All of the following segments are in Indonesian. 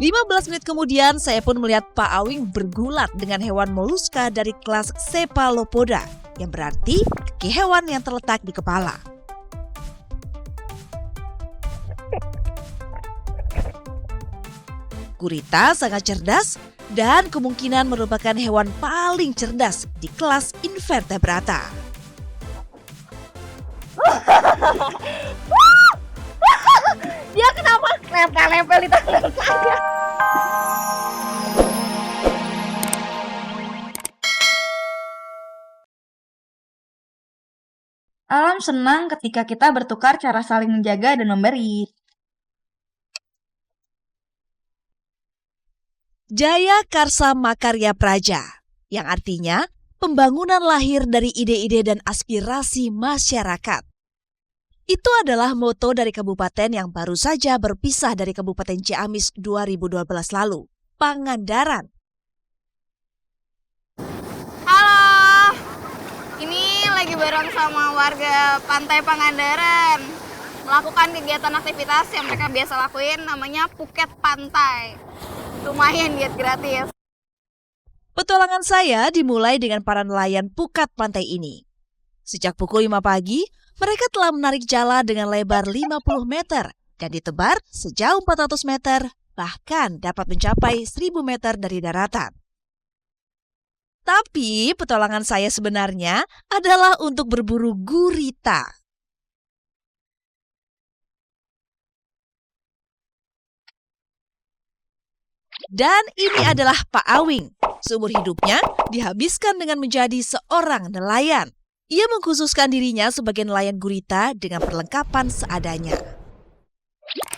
15 menit kemudian saya pun melihat Pak Awing bergulat dengan hewan moluska dari kelas Cephalopoda, yang berarti kaki hewan yang terletak di kepala. Gurita sangat cerdas dan kemungkinan merupakan hewan paling cerdas di kelas invertebrata. Dia kenapa nempel-nempel di tangan saya? Alam senang ketika kita bertukar cara saling menjaga dan memberi. Jaya Karsa Makarya Praja, yang artinya pembangunan lahir dari ide-ide dan aspirasi masyarakat. Itu adalah moto dari kabupaten yang baru saja berpisah dari Kabupaten Ciamis 2012 lalu, Pangandaran. Halo, ini lagi bareng sama warga Pantai Pangandaran. Melakukan kegiatan aktivitas yang mereka biasa lakuin, namanya Phuket Pantai. Lumayan diet gratis. Petualangan saya dimulai dengan para nelayan pukat pantai ini. Sejak pukul 5 pagi, mereka telah menarik jala dengan lebar 50 meter dan ditebar sejauh 400 meter, bahkan dapat mencapai 1000 meter dari daratan. Tapi petualangan saya sebenarnya adalah untuk berburu gurita. Dan ini adalah Pak Awing. Seumur hidupnya dihabiskan dengan menjadi seorang nelayan. Ia mengkhususkan dirinya sebagai nelayan gurita dengan perlengkapan seadanya.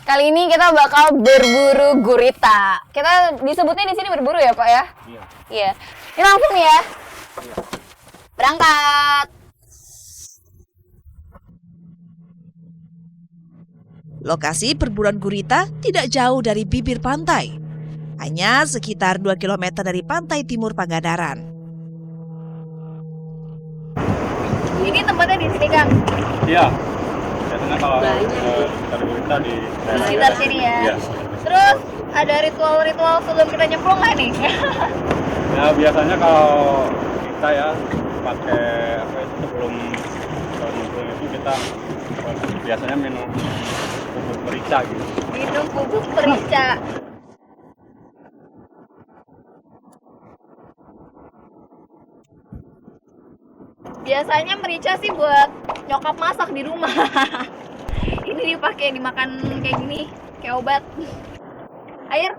Kali ini kita bakal berburu gurita. Kita disebutnya di sini berburu ya, Pak ya? Iya. Ini langsung ya. Berangkat. Lokasi perburuan gurita tidak jauh dari bibir pantai. Hanya sekitar 2 km dari pantai timur Pangandaran. Ini tempatnya di sini, Kang? Iya. Biasanya kalau cari gurita di Sekitar sini ya. Iya. Terus ada ritual-ritual sebelum kita nyemplung nggak nih? Ya biasanya kalau kita ya pakai apa itu sebelum nyemplung itu kita biasanya minum bubuk merica gitu. Minum bubuk merica. Biasanya merica sih buat nyokap masak di rumah. Ini dipakai dimakan kayak gini, kayak obat. Air.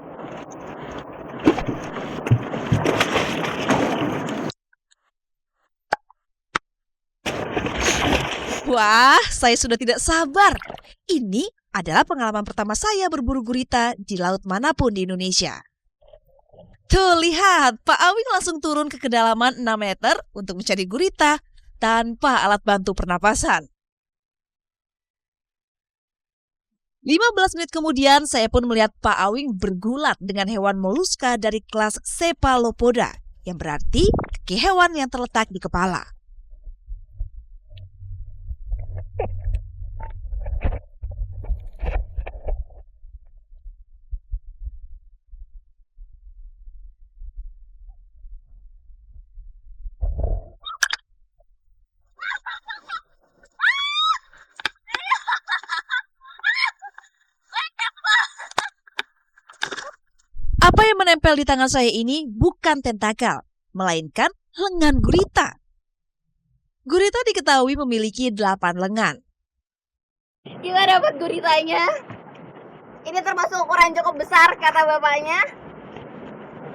Wah, saya sudah tidak sabar. Ini adalah pengalaman pertama saya berburu gurita di laut manapun di Indonesia. Tuh, lihat, Pak Awing langsung turun ke kedalaman 6 meter untuk mencari gurita tanpa alat bantu pernapasan. 15 menit kemudian, saya pun melihat Pak Awing bergulat dengan hewan moluska dari kelas Cephalopoda, yang berarti kaki hewan yang terletak di kepala. Apa yang menempel di tangan saya ini bukan tentakel, melainkan lengan gurita. Gurita diketahui memiliki 8 lengan. Gimana dapat guritanya? Ini termasuk ukuran cukup besar kata bapaknya.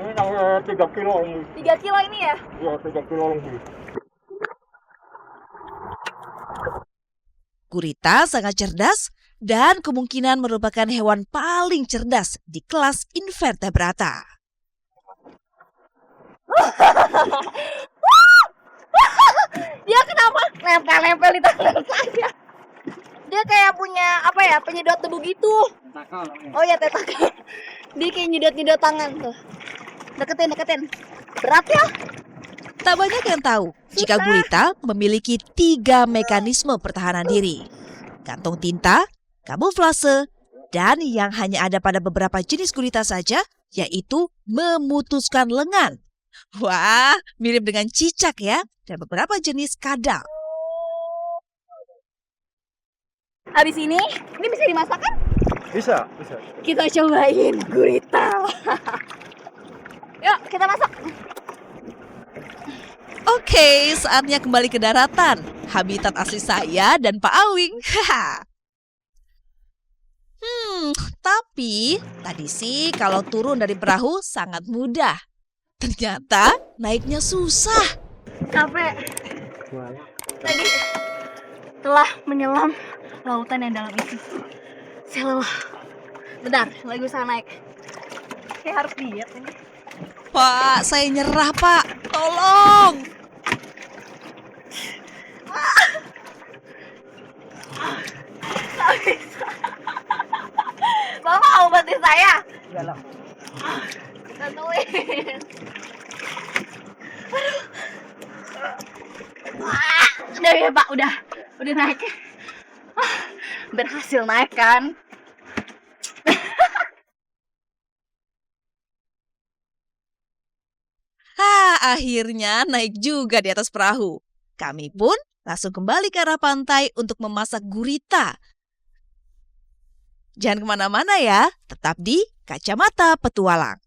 Ini yang 3 kilo. 3 kilo ini ya? Ya 3 kilo lebih. Gurita sangat cerdas dan kemungkinan merupakan hewan paling cerdas di kelas invertebrata. Dia kenapa nempel-nempel di tangan saya? Dia kayak punya apa ya, penyedot debu gitu. Oh ya, tentakel. Dia kayak nyedot-nyedot tangan tuh. Deketin. Berat ya? Tak banyak yang tahu jika gurita memiliki 3 mekanisme pertahanan diri. Kantong tinta, kamuflase, Dan yang hanya ada pada beberapa jenis gurita saja, yaitu memutuskan lengan. Wah, mirip dengan cicak ya, dan beberapa jenis kadal. Habis ini bisa dimasak kan? Bisa. Kita cobain gurita. Yuk, kita masak. Oke, saatnya kembali ke daratan. Habitat asli saya dan Pak Awing. Tapi tadi sih kalau turun dari perahu sangat mudah. Ternyata naiknya susah. Capek. Tadi telah menyelam lautan yang dalam itu. Saya lelah. Bentar, lagi usaha naik. Kayak harus diet ini. Pak, saya nyerah Pak. Tolong. Nggak bisa. Bapak mau bantu saya? Dalam. Bantuin. Udah ya Pak, udah naik. Berhasil naik kan? Akhirnya naik juga di atas perahu. Kami pun langsung kembali ke arah pantai untuk memasak gurita. Jangan kemana-mana ya, tetap di Kacamata Petualang.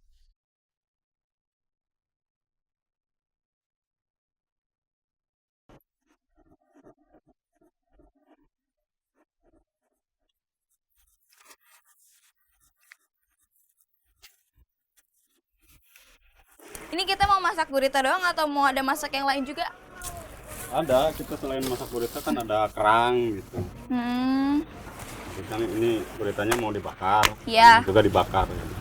Ini kita mau masak gurita doang atau mau ada masak yang lain juga? Ada, kita selain masak gurita kan ada kerang gitu. Kan ini guritanya mau dibakar. Iya. Juga dibakar. Gitu.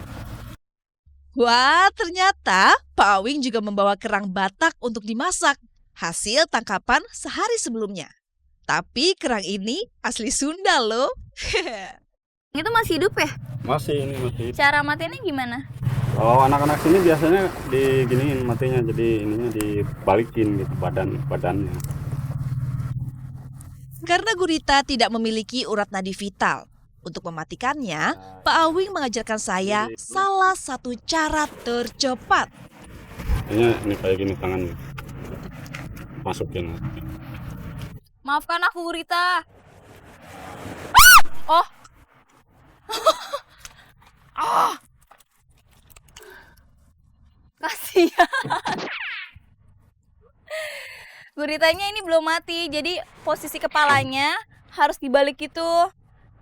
Wah, ternyata Pak Awing juga membawa kerang Batak untuk dimasak. Hasil tangkapan sehari sebelumnya. Tapi kerang ini asli Sunda loh. Itu masih hidup ya? Masih ini masih. Cara matiinnya gimana? Oh, anak-anak sini biasanya diginiin matinya, jadi ininya dibalikin gitu badannya. Karena gurita tidak memiliki urat nadi vital. Untuk mematikannya, Pak Awing mengajarkan saya salah satu cara tercepat. Ini kayak gini tangannya. Masukin. Maafkan aku gurita. Oh. Kasihan. Guritanya ini belum mati, jadi posisi kepalanya harus dibalik gitu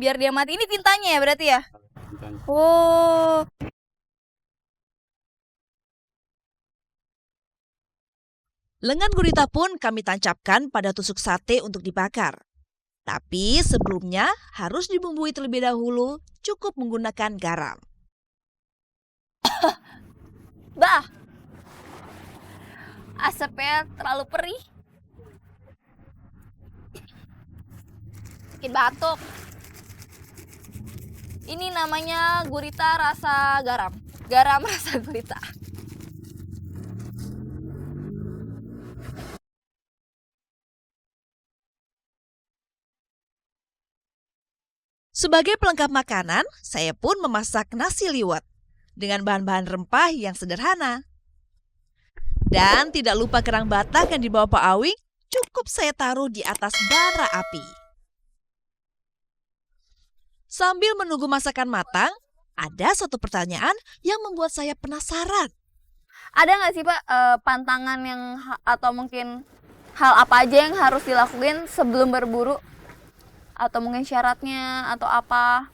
biar dia mati. Ini tintanya ya berarti ya? Oh. Lengan gurita pun kami tancapkan pada tusuk sate untuk dibakar. Tapi sebelumnya harus dibumbui terlebih dahulu, cukup menggunakan garam. Bah. Asapnya terlalu perih. Bikin batuk. Ini namanya gurita rasa garam. Garam rasa gurita. Sebagai pelengkap makanan, saya pun memasak nasi liwet dengan bahan-bahan rempah yang sederhana. Dan tidak lupa kerang Batak yang dibawa Pak Awing, cukup saya taruh di atas bara api. Sambil menunggu masakan matang, ada satu pertanyaan yang membuat saya penasaran. Ada nggak sih Pak pantangan yang atau mungkin hal apa aja yang harus dilakuin sebelum berburu? Atau mungkin syaratnya atau apa?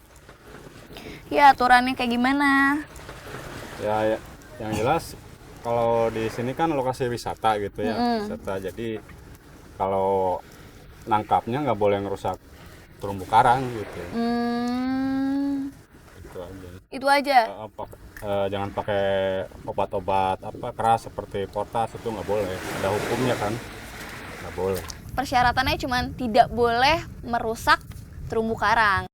Ya aturannya kayak gimana? Ya, yang jelas kalau di sini kan lokasi wisata gitu ya, wisata. Jadi kalau nangkapnya nggak boleh ngerusak terumbu karang gitu. Itu aja. Jangan pakai obat-obat keras seperti potas, itu nggak boleh. Ada hukumnya kan, nggak boleh. Persyaratannya cuma tidak boleh merusak terumbu karang.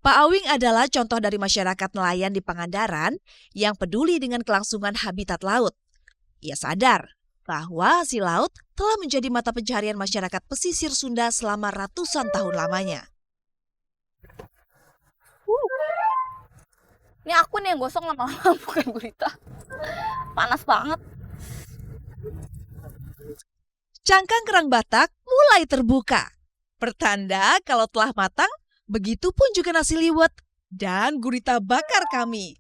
Pak Awing adalah contoh dari masyarakat nelayan di Pangandaran yang peduli dengan kelangsungan habitat laut. Ia sadar bahwa hasil laut telah menjadi mata pencaharian masyarakat pesisir Sunda selama ratusan tahun lamanya. Ini aku nih yang gosong lama-lama, bukan gurita. Panas banget. Cangkang kerang Batak mulai terbuka. Pertanda kalau telah matang, begitu pun juga nasi liwet dan gurita bakar kami.